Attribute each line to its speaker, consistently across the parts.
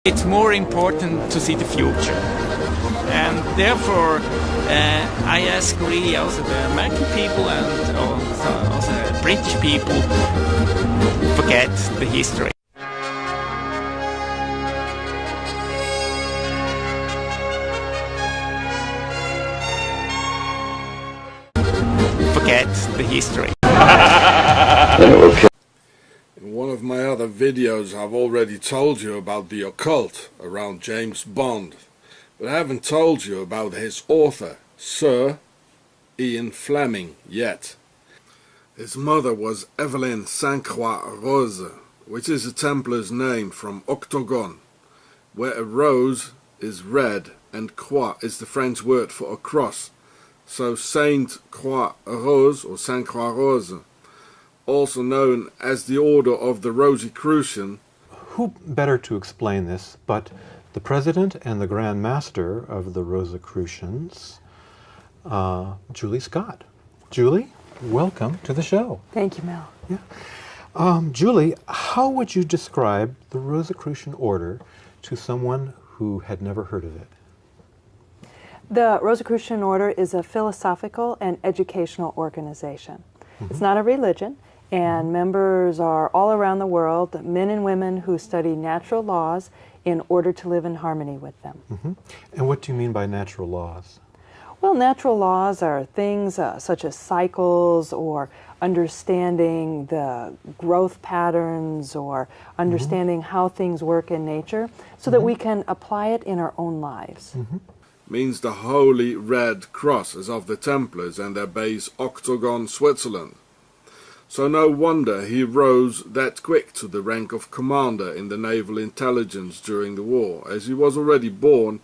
Speaker 1: It's more important to see the future. And therefore, I ask really also the American people and also the British people, forget the history. Forget the history.
Speaker 2: In one of my other videos I've already told you about the occult around James Bond, but I haven't told you about his author, Sir Ian Fleming, yet. His mother was Evelyn St. Croix Rose, which is a Templar's name from Octagon, where a rose is red and croix is the French word for a cross. So Saint Croix Rose, or Saint Croix Rose, also known as the Order of the Rosicrucians.
Speaker 3: Who better to explain this but the President and the Grand Master of the Rosicrucians, Julie Scott. Julie, welcome to the show.
Speaker 4: Thank you, Mel.
Speaker 3: Yeah. Julie, how would you describe the Rosicrucian Order to someone who had never heard of it?
Speaker 4: The Rosicrucian Order is a philosophical and educational organization. It's not a religion, and members are all around the world, men and women who study natural laws in order to live in harmony with them.
Speaker 3: And what do you mean by natural laws?
Speaker 4: Well, natural laws are things such as cycles, or understanding the growth patterns, or understanding how things work in nature, so that we can apply it in our own lives.
Speaker 2: Means the Holy Red Cross, as of the Templars and their base Octagon, Switzerland. So no wonder he rose that quick to the rank of commander in the naval intelligence during the war, as he was already born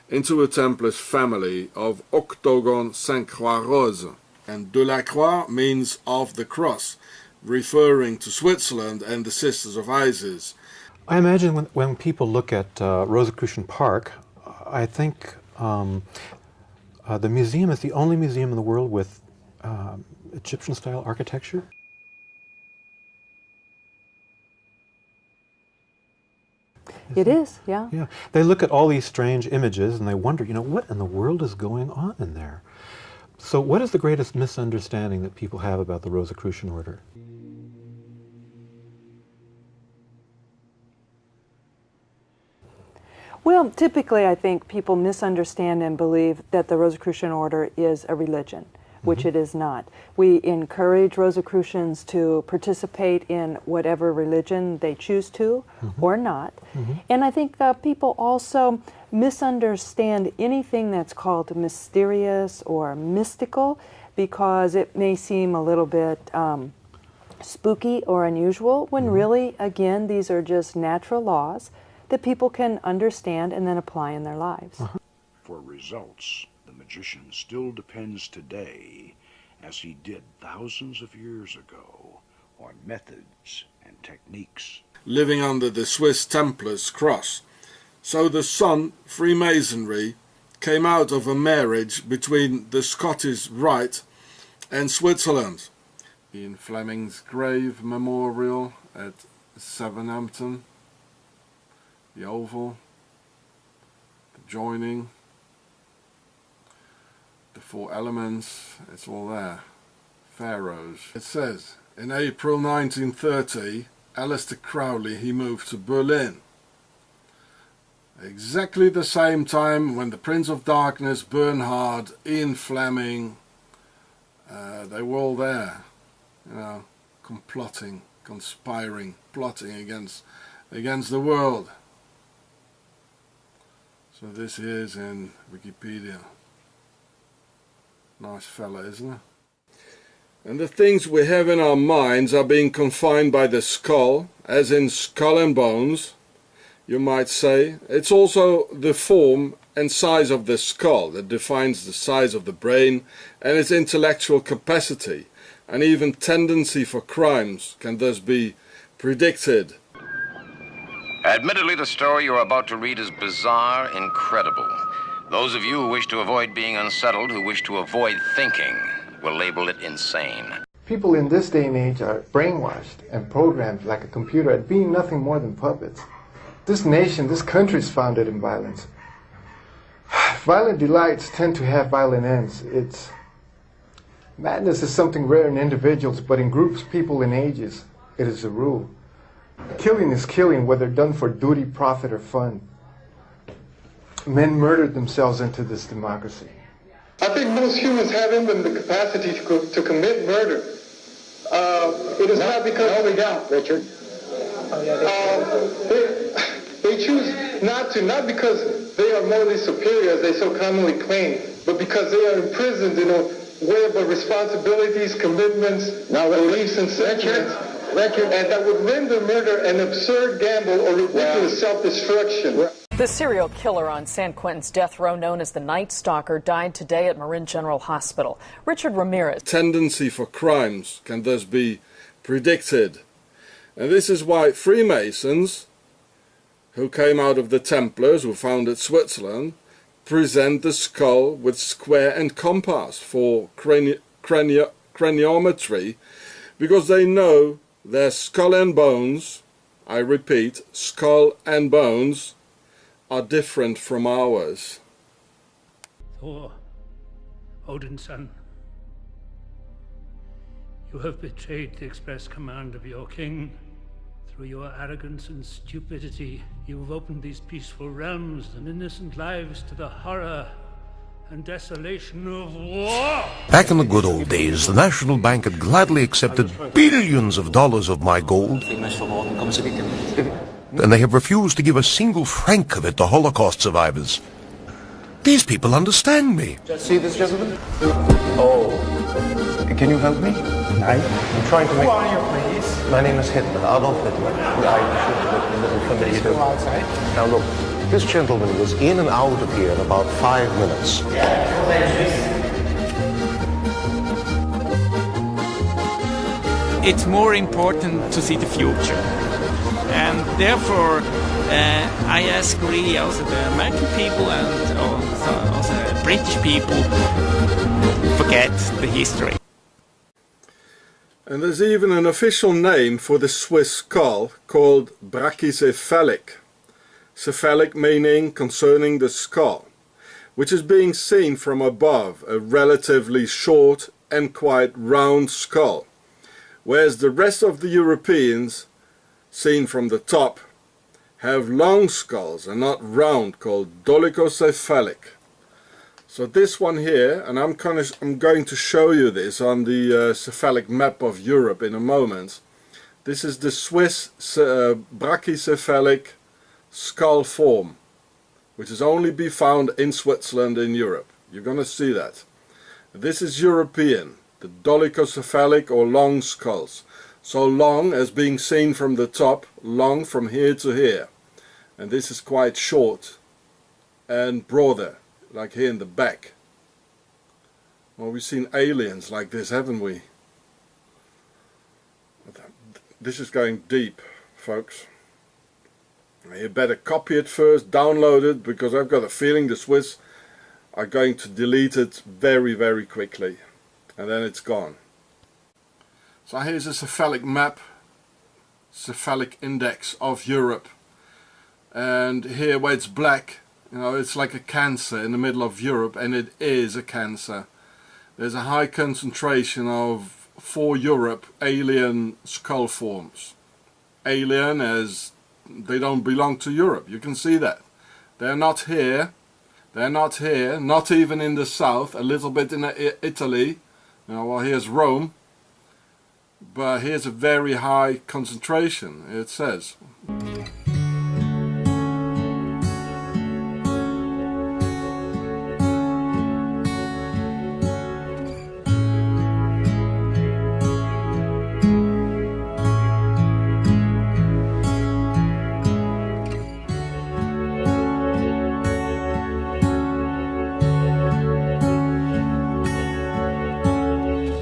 Speaker 2: into a Templar's family of Octagon Saint Croix Rose. And de la Croix means of the cross, referring to Switzerland and the Sisters of Isis.
Speaker 3: I imagine when people look at Rosicrucian Park, I think the museum is the only museum in the world with Egyptian-style architecture.
Speaker 4: It is, yeah.
Speaker 3: Yeah. They look at all these strange images and they wonder, what in the world is going on in there? So what is the greatest misunderstanding that people have about the Rosicrucian Order?
Speaker 4: Well, typically I think people misunderstand and believe that the Rosicrucian Order is a religion, which it is not. We encourage Rosicrucians to participate in whatever religion they choose to or not. And I think people also misunderstand anything that's called mysterious or mystical, because it may seem a little bit spooky or unusual, when really, again, these are just natural laws that people can understand and then apply in their lives.
Speaker 5: For results, the magician still depends today, as he did thousands of years ago, on methods and techniques.
Speaker 2: Living under the Swiss Templars cross. So the Sun Freemasonry came out of a marriage between the Scottish Rite and Switzerland. Ian Fleming's grave memorial at Southampton. The oval, the joining, the four elements, it's all there. Pharaohs. It says, in April 1930, Aleister Crowley, he moved to Berlin. Exactly the same time when the Prince of Darkness, Bernhard, Ian Fleming, they were all there, complotting, conspiring, plotting against the world. So this is in Wikipedia. Nice fella, isn't it? And the things we have in our minds are being confined by the skull, as in Skull and Bones, you might say. It's also the form and size of the skull that defines the size of the brain and its intellectual capacity, and even tendency for crimes can thus be predicted.
Speaker 6: Admittedly, the story you're about to read is bizarre, incredible. Those of you who wish to avoid being unsettled, who wish to avoid thinking, will label it insane.
Speaker 7: People in this day and age are brainwashed and programmed like a computer at being nothing more than puppets. This nation, this country is founded in violence. Violent delights tend to have violent ends. Madness is something rare in individuals, but in groups, people, and ages, it is a rule. Killing is killing, whether done for duty, profit, or fun. Men murdered themselves into this democracy.
Speaker 8: I think most humans have in them the capacity to commit murder. It is not because... No, we don't, Richard. They choose not to, not because they are morally superior, as they so commonly claim, but because they are imprisoned in a web of responsibilities, commitments, beliefs, and sentiments, and that would render murder an absurd gamble or ridiculous self-destruction.
Speaker 9: The serial killer on San Quentin's death row, known as the Night Stalker, died today at Marin General Hospital. Richard Ramirez.
Speaker 2: Tendency for crimes can thus be predicted. And this is why Freemasons, who came out of the Templars, who founded Switzerland, present the skull with square and compass for craniometry, because they know their skull and bones, I repeat, skull and bones, are different from ours.
Speaker 10: Thor, Odin's son, you have betrayed the express command of your king. Through your arrogance and stupidity, you have opened these peaceful realms and innocent lives to the horror and desolation of war.
Speaker 11: Back in the good old days, the National Bank had gladly accepted billions of dollars of my gold, and they have refused to give a single franc of it to Holocaust survivors. These people understand me.
Speaker 7: Just see this gentleman? Oh, can you help me? I'm trying to make... Who are you, please? My name is Hitler, Adolf Hitler. I should look a little familiar. Go outside. Now look, this gentleman was in and out of here in about 5 minutes.
Speaker 1: It's more important to see the future. And therefore, I ask really also the American people and also British people forget the history.
Speaker 2: And there's even an official name for the Swiss skull called brachycephalic. Cephalic meaning concerning the skull, which is being seen from above, a relatively short and quite round skull, whereas the rest of the Europeans, seen from the top, have long skulls and not round, called dolichocephalic. So this one here, and I'm going to show you this on the cephalic map of Europe in a moment. This is the Swiss brachycephalic skull form, which is only be found in Switzerland in Europe. You're going to see that. This is European, the dolichocephalic or long skulls. So long as being seen from the top, long from here to here. And this is quite short and broader, like here in the back. Well, we've seen aliens like this, haven't we? This is going deep, folks. You better copy it first, download it, because I've got a feeling the Swiss are going to delete it very, very quickly. And then it's gone. So here's a cephalic map, cephalic index of Europe. And here where it's black, you know, it's like a cancer in the middle of Europe, and it is a cancer. There's a high concentration of, for Europe, alien skull forms. Alien as they don't belong to Europe. You can see that. They're not here. They're not here. Not even in the south. A little bit in Italy. You know, well, here's Rome. But here's a very high concentration, it says.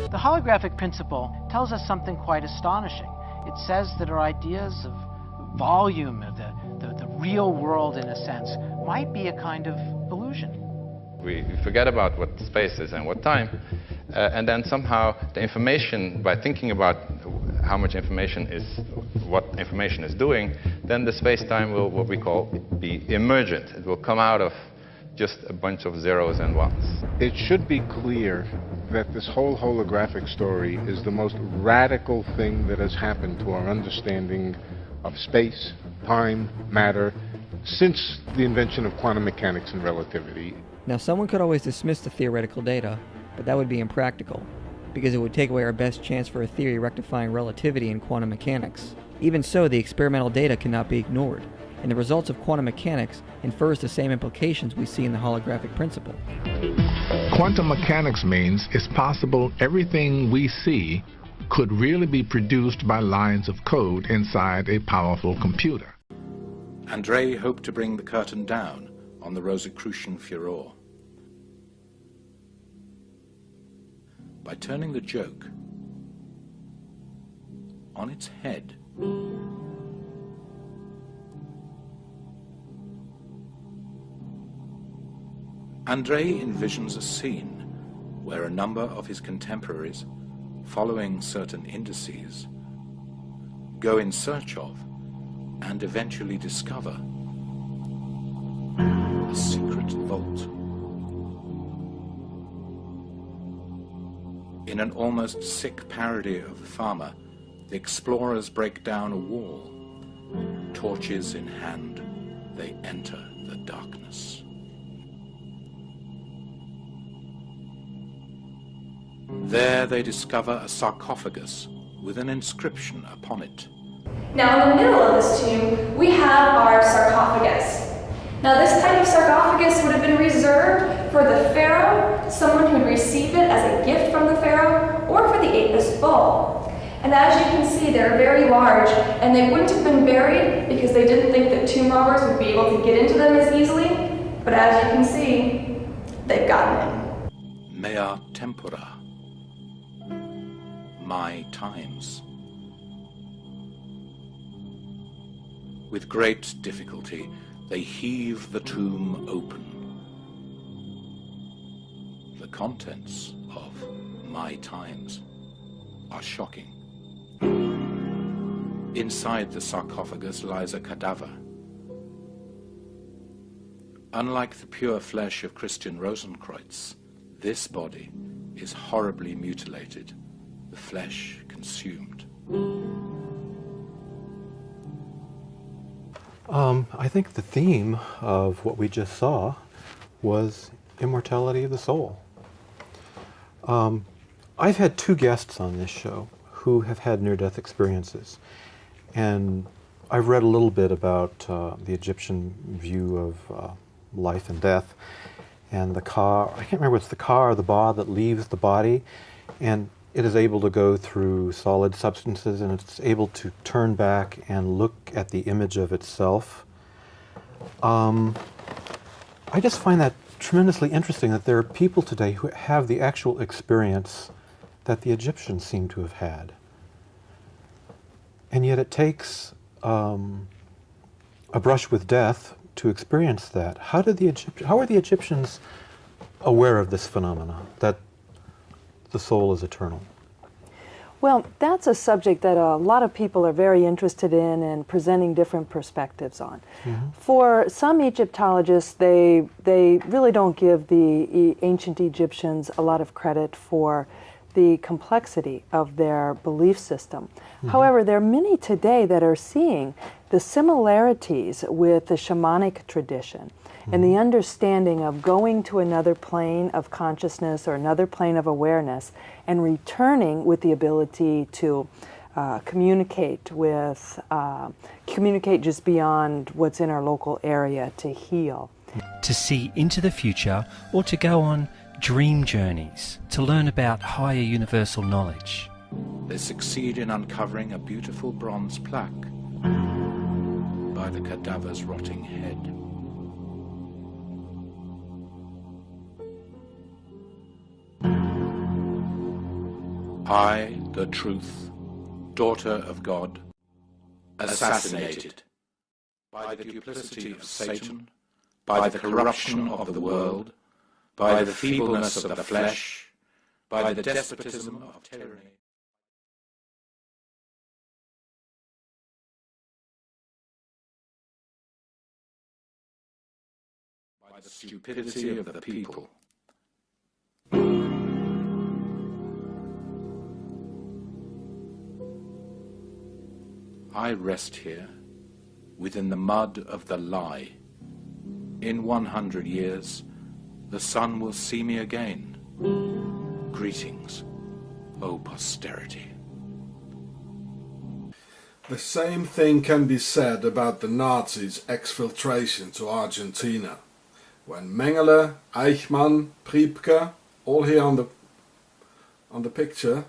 Speaker 12: The holographic principle tells us something quite astonishing. It says that our ideas of volume, of the real world in a sense, might be a kind of illusion.
Speaker 13: We forget about what space is and what time, and then somehow the information, by thinking about how much information is, what information is doing, then the space-time will, what we call, be emergent. It will come out of just a bunch of zeros and ones.
Speaker 14: It should be clear that this whole holographic story is the most radical thing that has happened to our understanding of space, time, matter, since the invention of quantum mechanics and relativity.
Speaker 15: Now, someone could always dismiss the theoretical data, but that would be impractical, because it would take away our best chance for a theory rectifying relativity in quantum mechanics. Even so, the experimental data cannot be ignored, and the results of quantum mechanics infers the same implications we see in the holographic principle.
Speaker 16: Quantum mechanics means it's possible everything we see could really be produced by lines of code inside a powerful computer.
Speaker 17: Andrei hoped to bring the curtain down on the Rosicrucian furor by turning the joke on its head. Andrei envisions a scene where a number of his contemporaries, following certain indices, go in search of and eventually discover a secret vault. In an almost sick parody of The Farmer, the explorers break down a wall. Torches in hand, they enter the darkness. There they discover a sarcophagus with an inscription upon it.
Speaker 18: Now in the middle of this tomb, we have our sarcophagus. Now this kind of sarcophagus would have been reserved for the pharaoh, someone who had received it as a gift from the pharaoh, or for the Apis bull. And as you can see, they're very large, and they wouldn't have been buried because they didn't think that tomb robbers would be able to get into them as easily. But as you can see, they've gotten in.
Speaker 17: Mea tempora. My times. With great difficulty, they heave the tomb open. The contents of My Times are shocking. Inside the sarcophagus lies a cadaver. Unlike the pure flesh of Christian Rosenkreuz, this body is horribly mutilated, the flesh consumed.
Speaker 3: I think the theme of what we just saw was immortality of the soul. I've had two guests on this show who have had near-death experiences, and I've read a little bit about the Egyptian view of life and death, and the ka, I can't remember if it's the ka or the ba that leaves the body, and it is able to go through solid substances, and it's able to turn back and look at the image of itself. I just find that tremendously interesting that there are people today who have the actual experience that the Egyptians seem to have had. And yet it takes a brush with death to experience that. How are the Egyptians aware of this phenomenon, that the soul is eternal?
Speaker 4: Well, that's a subject that a lot of people are very interested in and presenting different perspectives on. Mm-hmm. For some Egyptologists, they really don't give the ancient Egyptians a lot of credit for the complexity of their belief system. Mm-hmm. However, there are many today that are seeing the similarities with the shamanic tradition and the understanding of going to another plane of consciousness or another plane of awareness and returning with the ability to communicate just beyond what's in our local area to heal.
Speaker 19: To see into the future or to go on dream journeys, to learn about higher universal knowledge.
Speaker 17: They succeed in uncovering a beautiful bronze plaque by the cadaver's rotting head. I, the truth, daughter of God, assassinated by the duplicity of Satan, by the corruption of the world, by the feebleness of the flesh, by the despotism of tyranny. the stupidity of the people. I rest here within the mud of the lie. In 100 years, the sun will see me again. Greetings, O posterity.
Speaker 2: The same thing can be said about the Nazis' exfiltration to Argentina. When Mengele, Eichmann, Priebke, all here on the picture,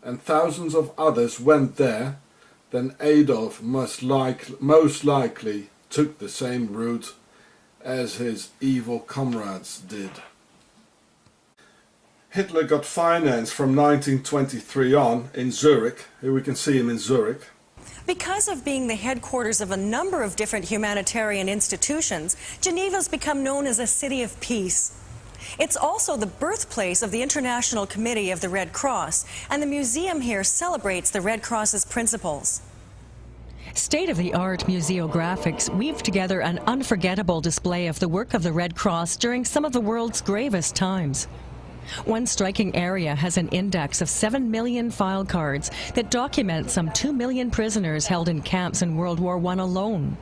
Speaker 2: and thousands of others went there, then Adolf most likely took the same route as his evil comrades did. Hitler got finance from 1923 on in Zurich. Here we can see him in Zurich.
Speaker 20: Because of being the headquarters of a number of different humanitarian institutions, Geneva's become known as a city of peace. It's also the birthplace of the International Committee of the Red Cross, and the museum here celebrates the Red Cross's principles.
Speaker 21: State-of-the-art museographics weave together an unforgettable display of the work of the Red Cross during some of the world's gravest times. One striking area has an index of 7 million file cards that document some 2 million prisoners held in camps in World War I alone.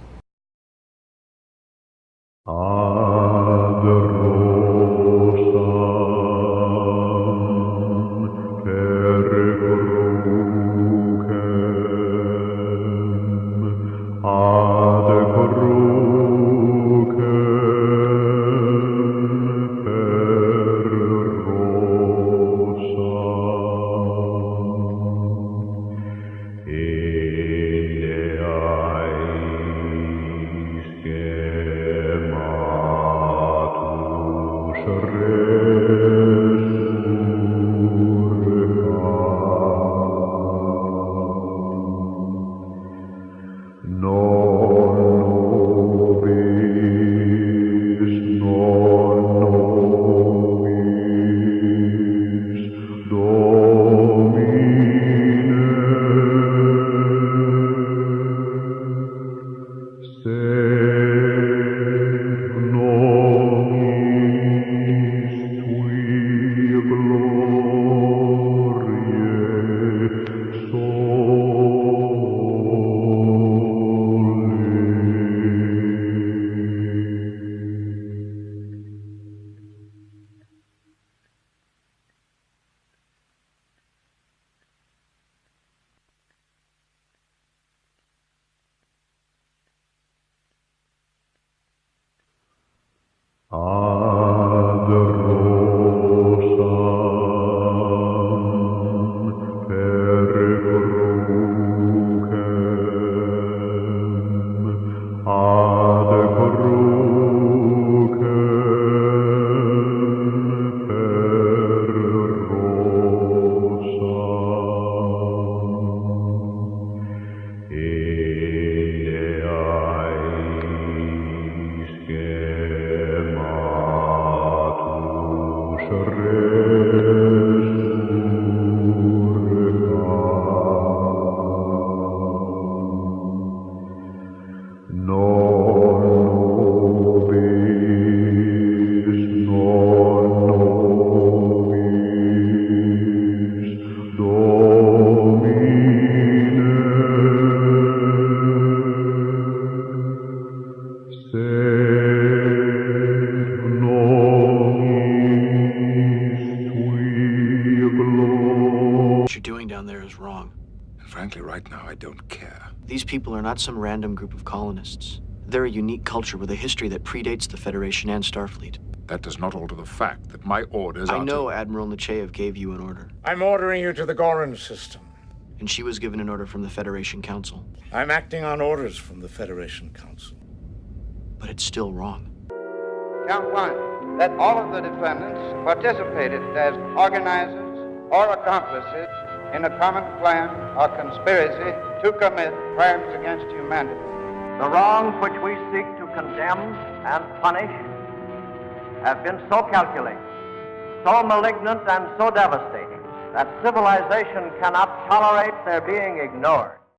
Speaker 22: Frankly, right now, I don't care.
Speaker 23: These people are not some random group of colonists. They're a unique culture with a history that predates the Federation and Starfleet.
Speaker 22: That does not alter the fact that my orders are
Speaker 23: I know Admiral Nechayev gave you an order.
Speaker 24: I'm ordering you to the Goran system.
Speaker 23: And she was given an order from the Federation Council.
Speaker 24: I'm acting on orders from the Federation Council.
Speaker 23: But it's still wrong.
Speaker 25: Count one, that all of the defendants participated as organizers or accomplices in a common plan or conspiracy to commit crimes against humanity.
Speaker 26: The wrongs which we seek to condemn and punish have been so calculated, so malignant and so devastating that civilization cannot tolerate their being ignored.